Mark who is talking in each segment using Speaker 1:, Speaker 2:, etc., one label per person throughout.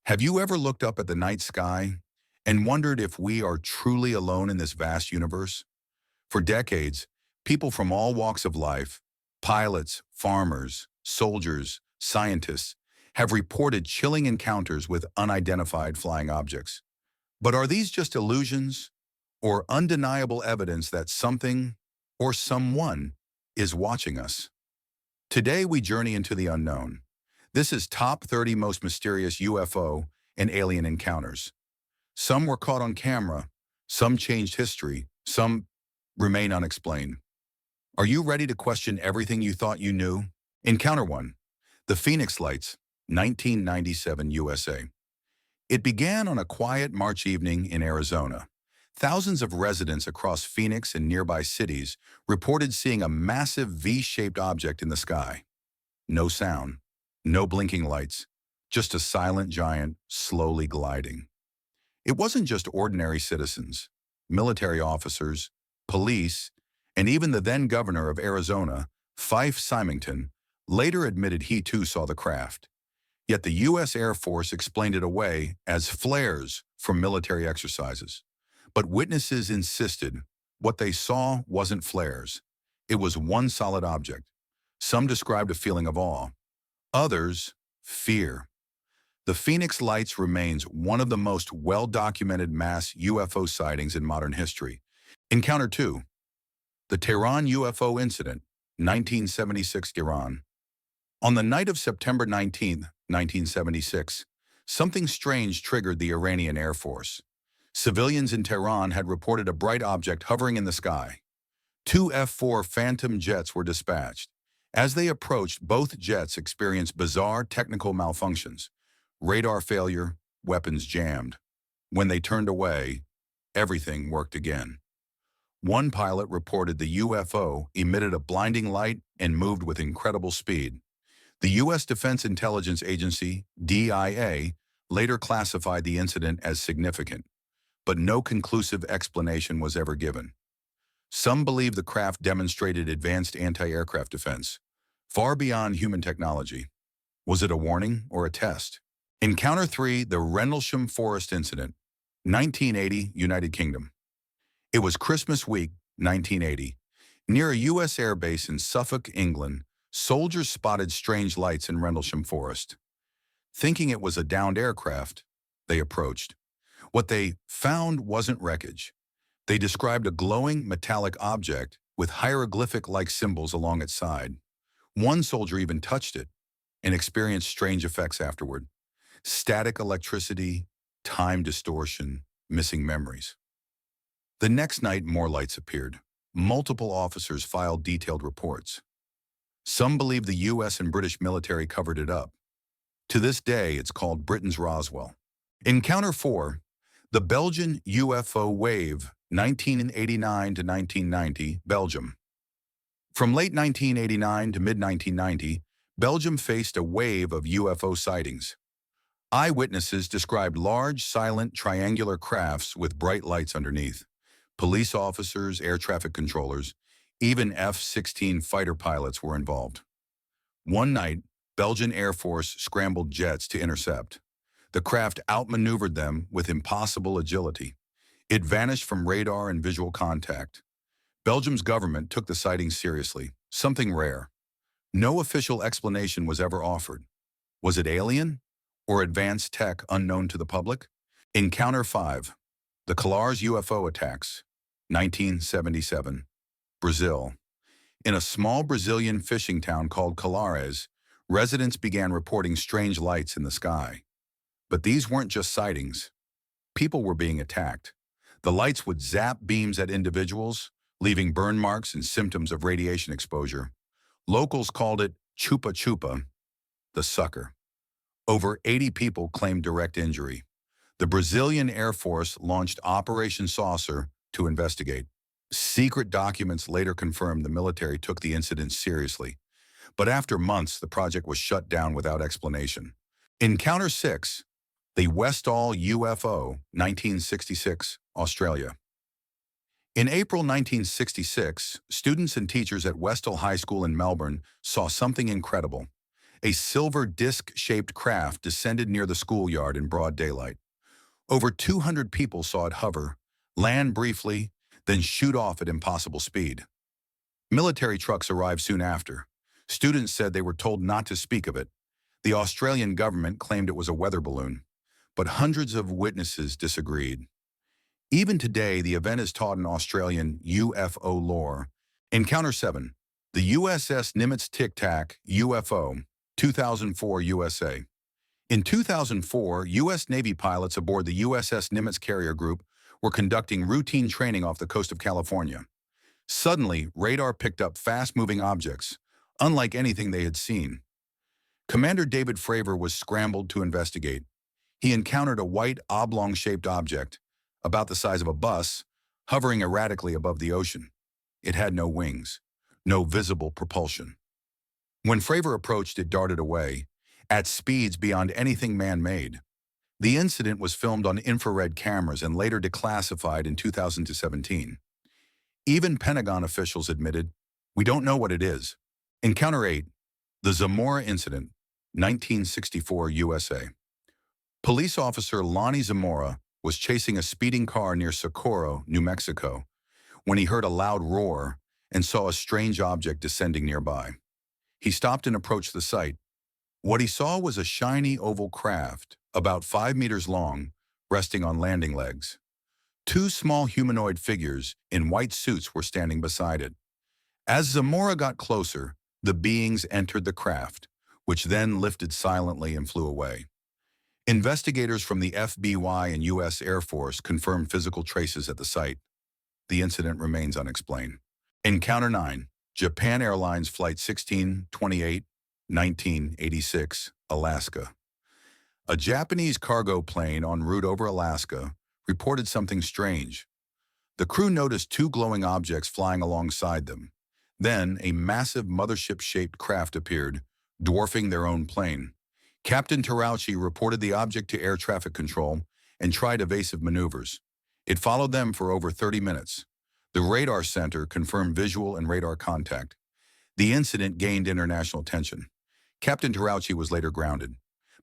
Speaker 1: Have you ever looked up at the night sky and wondered if we are truly alone in this vast universe? For decades, people from all walks of life, pilots, farmers, soldiers, scientists, have reported chilling encounters with unidentified flying objects. But are these just illusions or undeniable evidence that something or someone is watching us? Today we journey into the unknown. This is Top 30 Most Mysterious UFO and Alien Encounters. Some were caught on camera, some changed history, some remain unexplained. Are you ready to question everything you thought you knew? Encounter 1. The Phoenix Lights, 1997 USA. It began on a quiet March evening in Arizona. Thousands of residents across Phoenix and nearby cities reported seeing a massive V-shaped object in the sky. No sound, no blinking lights, just a silent giant slowly gliding. It wasn't just ordinary citizens. Military officers, police, and even the then governor of Arizona, Fife Symington, later admitted he too saw the craft. Yet the U.S. Air Force explained it away as flares from military exercises. But witnesses insisted what they saw wasn't flares. It was one solid object. Some described a feeling of awe. Others, fear. The Phoenix Lights remains one of the most well-documented mass UFO sightings in modern history. Encounter 2. The Tehran UFO Incident, 1976 Iran. On the night of September 19, 1976, something strange triggered the Iranian Air Force. Civilians in Tehran had reported a bright object hovering in the sky. Two F-4 Phantom jets were dispatched. As they approached, both jets experienced bizarre technical malfunctions. Radar failure, weapons jammed. When they turned away, everything worked again. One pilot reported the UFO emitted a blinding light and moved with incredible speed. The U.S. Defense Intelligence Agency, DIA, later classified the incident as significant, but no conclusive explanation was ever given. Some believe the craft demonstrated advanced anti-aircraft defense, far beyond human technology. Was it a warning or a test? Encounter 3, the Rendlesham Forest Incident, 1980, United Kingdom. It was Christmas week, 1980. Near a U.S. airbase in Suffolk, England, soldiers spotted strange lights in Rendlesham Forest. Thinking it was a downed aircraft, they approached. What they found wasn't wreckage. They described a glowing metallic object with hieroglyphic-like symbols along its side. One soldier even touched it and experienced strange effects afterward. Static electricity, time distortion, missing memories. The next night, more lights appeared. Multiple officers filed detailed reports. Some believe the U.S. and British military covered it up. To this day, it's called Britain's Roswell. Encounter 4, the Belgian UFO Wave, 1989 to 1990, Belgium. From late 1989 to mid-1990, Belgium faced a wave of UFO sightings. Eyewitnesses described large, silent, triangular crafts with bright lights underneath. Police officers, air traffic controllers, even F-16 fighter pilots were involved. One night, Belgian Air Force scrambled jets to intercept. The craft outmaneuvered them with impossible agility. It vanished from radar and visual contact. Belgium's government took the sighting seriously, something rare. No official explanation was ever offered. Was it alien or advanced tech unknown to the public? Encounter 5, the Colares UFO attacks, 1977, Brazil. In a small Brazilian fishing town called Colares, residents began reporting strange lights in the sky. But these weren't just sightings. People were being attacked. The lights would zap beams at individuals, leaving burn marks and symptoms of radiation exposure. Locals called it chupa chupa, the sucker. Over 80 people claimed direct injury. The Brazilian Air Force launched Operation Saucer to investigate. Secret documents later confirmed the military took the incident seriously. But after months, the project was shut down without explanation. Encounter 6, the Westall UFO, 1966, Australia. In April 1966, students and teachers at Westall High School in Melbourne saw something incredible. A silver disc-shaped craft descended near the schoolyard in broad daylight. Over 200 people saw it hover, land briefly, then shoot off at impossible speed. Military trucks arrived soon after. Students said they were told not to speak of it. The Australian government claimed it was a weather balloon, but hundreds of witnesses disagreed. Even today, the event is taught in Australian UFO lore. Encounter 7. The USS Nimitz Tic Tac UFO, 2004 USA. In 2004, U.S. Navy pilots aboard the USS Nimitz carrier group were conducting routine training off the coast of California. Suddenly, radar picked up fast-moving objects, unlike anything they had seen. Commander David Fravor was scrambled to investigate. He encountered a white, oblong-shaped object, about the size of a bus, hovering erratically above the ocean. It had no wings, no visible propulsion. When Fravor approached, it darted away, at speeds beyond anything man-made. The incident was filmed on infrared cameras and later declassified in 2017. Even Pentagon officials admitted, "We don't know what it is." Encounter 8. The Zamora Incident, 1964 USA. Police officer Lonnie Zamora was chasing a speeding car near Socorro, New Mexico, when he heard a loud roar and saw a strange object descending nearby. He stopped and approached the site. What he saw was a shiny oval craft, about 5 meters long, resting on landing legs. Two small humanoid figures in white suits were standing beside it. As Zamora got closer, the beings entered the craft, which then lifted silently and flew away. Investigators from the FBI and U.S. Air Force confirmed physical traces at the site. The incident remains unexplained. Encounter 9. Japan Airlines Flight 1628, 1986, Alaska. A Japanese cargo plane en route over Alaska reported something strange. The crew noticed two glowing objects flying alongside them. Then, a massive mothership-shaped craft appeared, dwarfing their own plane. Captain Terauchi reported the object to air traffic control and tried evasive maneuvers. It followed them for over 30 minutes. The radar center confirmed visual and radar contact. The incident gained international attention. Captain Terauchi was later grounded,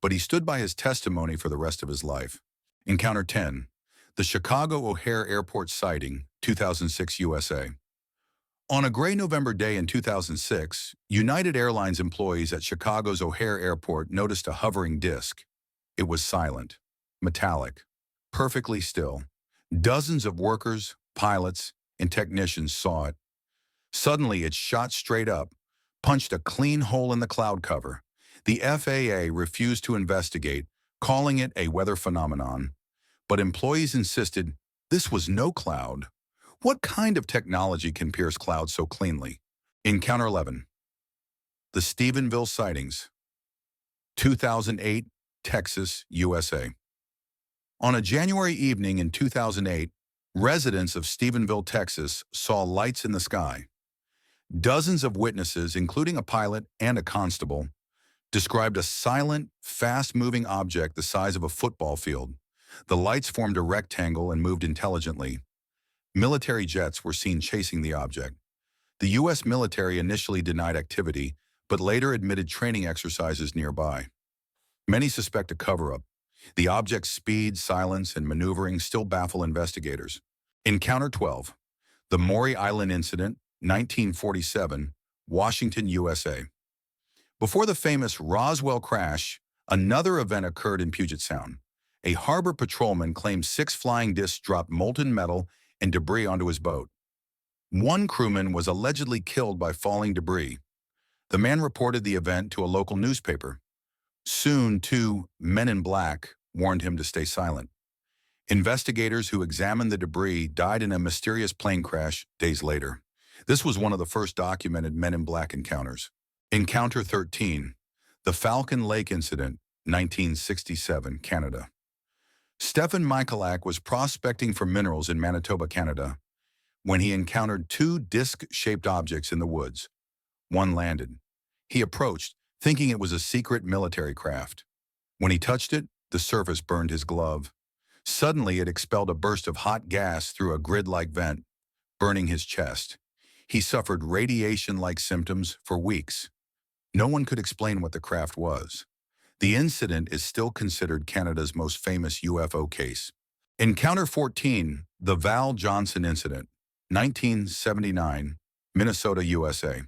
Speaker 1: but he stood by his testimony for the rest of his life. Encounter 10. The Chicago O'Hare Airport sighting, 2006 USA. On a gray November day in 2006, United Airlines employees at Chicago's O'Hare Airport noticed a hovering disc. It was silent, metallic, perfectly still. Dozens of workers, pilots, and technicians saw it. Suddenly, it shot straight up, punched a clean hole in the cloud cover. The FAA refused to investigate, calling it a weather phenomenon. But employees insisted this was no cloud. What kind of technology can pierce clouds so cleanly? Encounter 11. The Stephenville sightings, 2008, Texas, USA. On a January evening in 2008, residents of Stephenville, Texas, saw lights in the sky. Dozens of witnesses, including a pilot and a constable, described a silent, fast-moving object the size of a football field. The lights formed a rectangle and moved intelligently. Military jets were seen chasing the object. The U.S. military initially denied activity, but later admitted training exercises nearby. Many suspect a cover-up. The object's speed, silence, and maneuvering still baffle investigators. Encounter 12. The Maury Island Incident, 1947, Washington, USA. Before the famous Roswell crash, another event occurred in Puget Sound. A harbor patrolman claimed 6 flying discs dropped molten metal and debris onto his boat. One crewman was allegedly killed by falling debris. The man reported the event to a local newspaper. Soon, 2 men in black warned him to stay silent. Investigators who examined the debris died in a mysterious plane crash days later. This was one of the first documented Men in Black encounters. Encounter 13. The Falcon Lake Incident, 1967, Canada. Stephen Michalak was prospecting for minerals in Manitoba, Canada, when he encountered 2 disc-shaped objects in the woods. One landed. He approached, thinking it was a secret military craft. When he touched it, the surface burned his glove. Suddenly, it expelled a burst of hot gas through a grid-like vent, burning his chest. He suffered radiation-like symptoms for weeks. No one could explain what the craft was. The incident is still considered Canada's most famous UFO case. Encounter 14, the Val Johnson Incident, 1979, Minnesota, USA.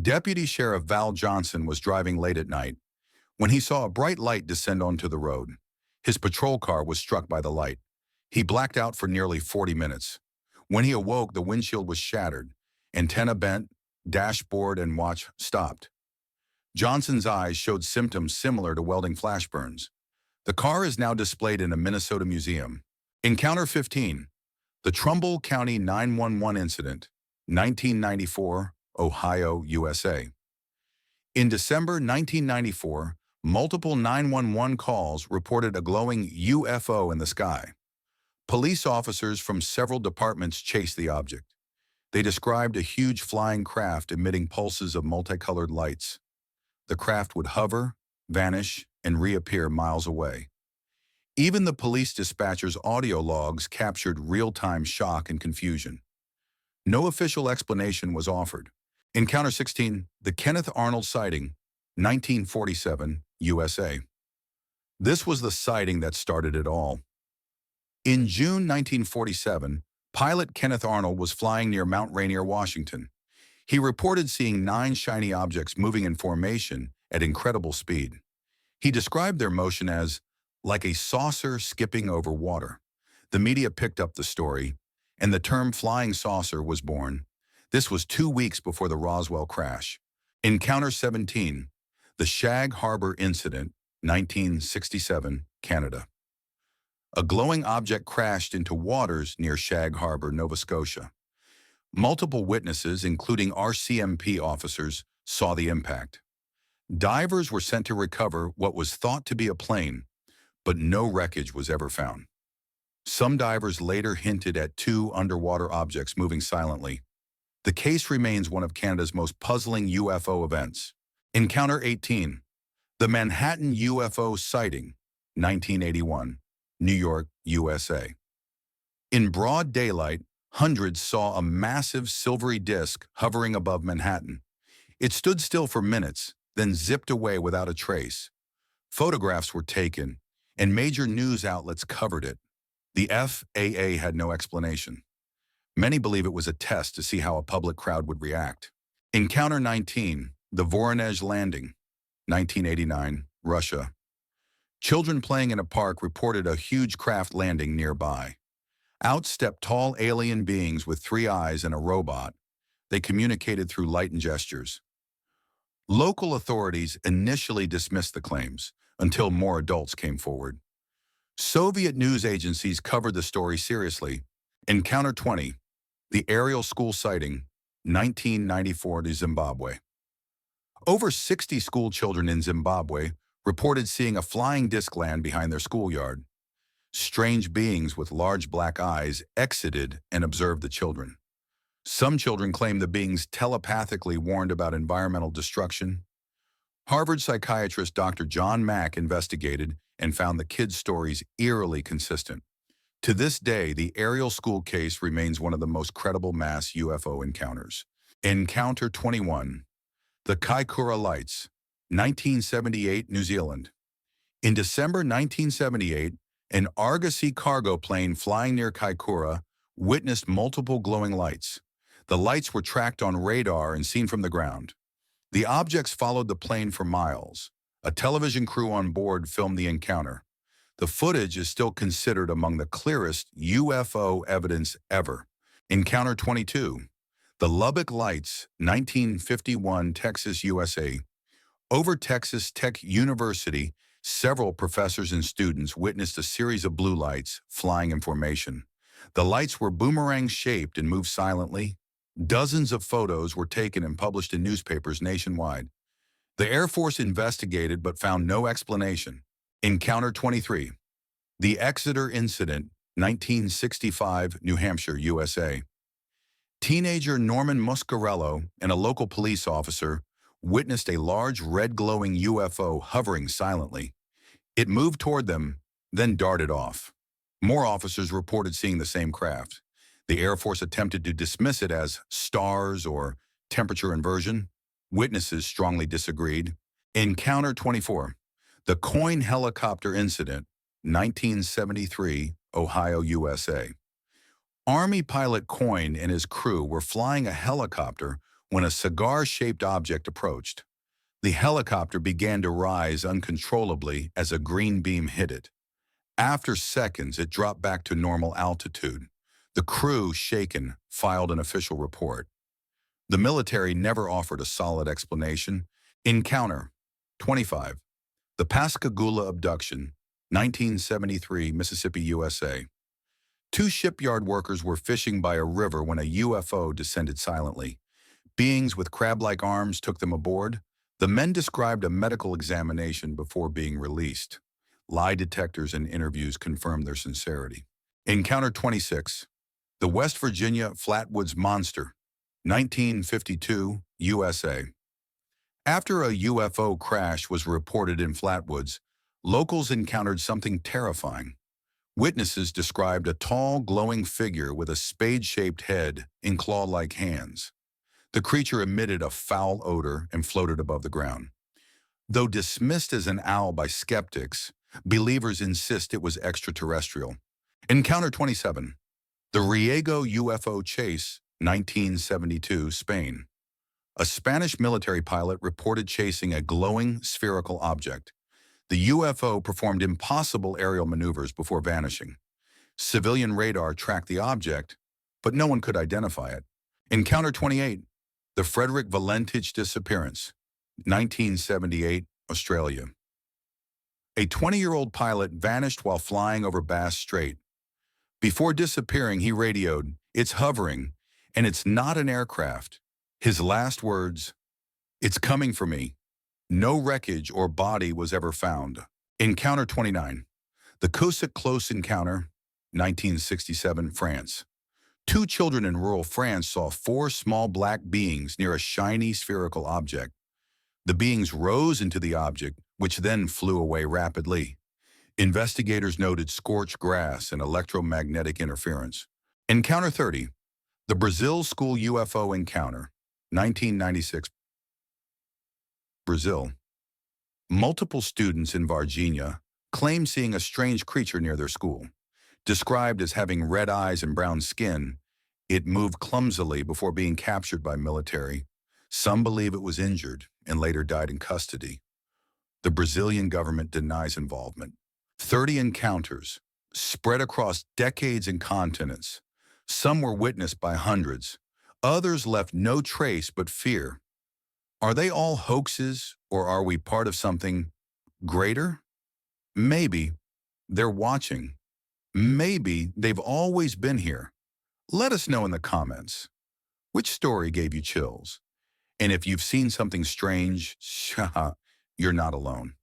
Speaker 1: Deputy Sheriff Val Johnson was driving late at night when he saw a bright light descend onto the road. His patrol car was struck by the light. He blacked out for nearly 40 minutes. When he awoke, the windshield was shattered, antenna bent, dashboard and watch stopped. Johnson's eyes showed symptoms similar to welding flash burns. The car is now displayed in a Minnesota museum. Encounter 15, the Trumbull County 911 Incident, 1994, Ohio, USA. In December 1994, multiple 911 calls reported a glowing UFO in the sky. Police officers from several departments chased the object. They described a huge flying craft emitting pulses of multicolored lights. The craft would hover, vanish, and reappear miles away. Even the police dispatcher's audio logs captured real-time shock and confusion. No official explanation was offered. Encounter 16, the Kenneth Arnold sighting, 1947, USA. This was the sighting that started it all. In June 1947, pilot Kenneth Arnold was flying near Mount Rainier, Washington. He reported seeing 9 shiny objects moving in formation at incredible speed. He described their motion as like a saucer skipping over water. The media picked up the story, and the term flying saucer was born. This was 2 weeks before the Roswell crash. Encounter 17, the Shag Harbor Incident, 1967, Canada. A glowing object crashed into waters near Shag Harbor, Nova Scotia. Multiple witnesses, including RCMP officers, saw the impact. Divers were sent to recover what was thought to be a plane, but no wreckage was ever found. Some divers later hinted at 2 underwater objects moving silently. The case remains one of Canada's most puzzling UFO events. Encounter 18, the Manhattan UFO sighting, 1981, New York, USA. In broad daylight, hundreds saw a massive silvery disk hovering above Manhattan. It stood still for minutes, then zipped away without a trace. Photographs were taken, and major news outlets covered it. The FAA had no explanation. Many believe it was a test to see how a public crowd would react. Encounter 19, the Voronezh landing, 1989, Russia. Children playing in a park reported a huge craft landing nearby. Out stepped tall alien beings with 3 eyes and a robot. They communicated through light and gestures. Local authorities initially dismissed the claims until more adults came forward. Soviet news agencies covered the story seriously. Encounter 20, the Ariel School sighting, 1994 to Zimbabwe. Over 60 school children in Zimbabwe reported seeing a flying disc land behind their schoolyard. Strange beings with large black eyes exited and observed the children. Some children claimed the beings telepathically warned about environmental destruction. Harvard psychiatrist Dr. John Mack investigated and found the kids' stories eerily consistent. To this day, the Ariel School case remains one of the most credible mass UFO encounters. Encounter 21, the Kaikoura Lights, 1978, New Zealand. In December 1978, an Argosy cargo plane flying near Kaikoura witnessed multiple glowing lights. The lights were tracked on radar and seen from the ground. The objects followed the plane for miles. A television crew on board filmed the encounter. The footage is still considered among the clearest UFO evidence ever. Encounter 22, the Lubbock Lights, 1951, Texas, USA. Over Texas Tech University, several professors and students witnessed a series of blue lights flying in formation. The lights were boomerang-shaped and moved silently. Dozens of photos were taken and published in newspapers nationwide. The Air Force investigated but found no explanation. Encounter 23, the Exeter Incident, 1965, New Hampshire, USA. Teenager Norman Muscarello and a local police officer witnessed a large red glowing UFO hovering silently. It moved toward them, then darted off. More officers reported seeing the same craft. The Air Force attempted to dismiss it as stars or temperature inversion. Witnesses strongly disagreed. Encounter 24. The Coin Helicopter Incident, 1973, Ohio, USA. Army pilot Coyne and his crew were flying a helicopter when a cigar-shaped object approached. The helicopter began to rise uncontrollably as a green beam hit it. After seconds, it dropped back to normal altitude. The crew, shaken, filed an official report. The military never offered a solid explanation. Encounter 25. The Pascagoula Abduction, 1973, Mississippi, USA. Two shipyard workers were fishing by a river when a UFO descended silently. Beings with crab-like arms took them aboard. The men described a medical examination before being released. Lie detectors and interviews confirmed their sincerity. Encounter 26. The West Virginia Flatwoods Monster, 1952, USA. After a UFO crash was reported in Flatwoods, locals encountered something terrifying. Witnesses described a tall, glowing figure with a spade-shaped head and claw-like hands. The creature emitted a foul odor and floated above the ground. Though dismissed as an owl by skeptics, believers insist it was extraterrestrial. Encounter 27. The Riego UFO Chase, 1972, Spain. A Spanish military pilot reported chasing a glowing spherical object. The UFO performed impossible aerial maneuvers before vanishing. Civilian radar tracked the object, but no one could identify it. Encounter 28. The Frederick Valentich Disappearance, 1978, Australia. A 20-year-old pilot vanished while flying over Bass Strait. Before disappearing, he radioed, "It's hovering, and it's not an aircraft." His last words, "It's coming for me." No wreckage or body was ever found. Encounter 29. The Cossack Close Encounter, 1967, France. Two children in rural France saw four small black beings near a shiny spherical object. The beings rose into the object, which then flew away rapidly. Investigators noted scorched grass and electromagnetic interference. Encounter 30. The Brazil School UFO Encounter, 1996, Brazil. Multiple students in Varginha claim seeing a strange creature near their school. Described as having red eyes and brown skin, it moved clumsily before being captured by military. Some believe it was injured and later died in custody. The Brazilian government denies involvement. 30 encounters, spread across decades and continents. Some were witnessed by hundreds. Others left no trace but fear. Are they all hoaxes, or are we part of something greater? Maybe they're watching. Maybe they've always been here. Let us know in the comments. Which story gave you chills? And if you've seen something strange, you're not alone.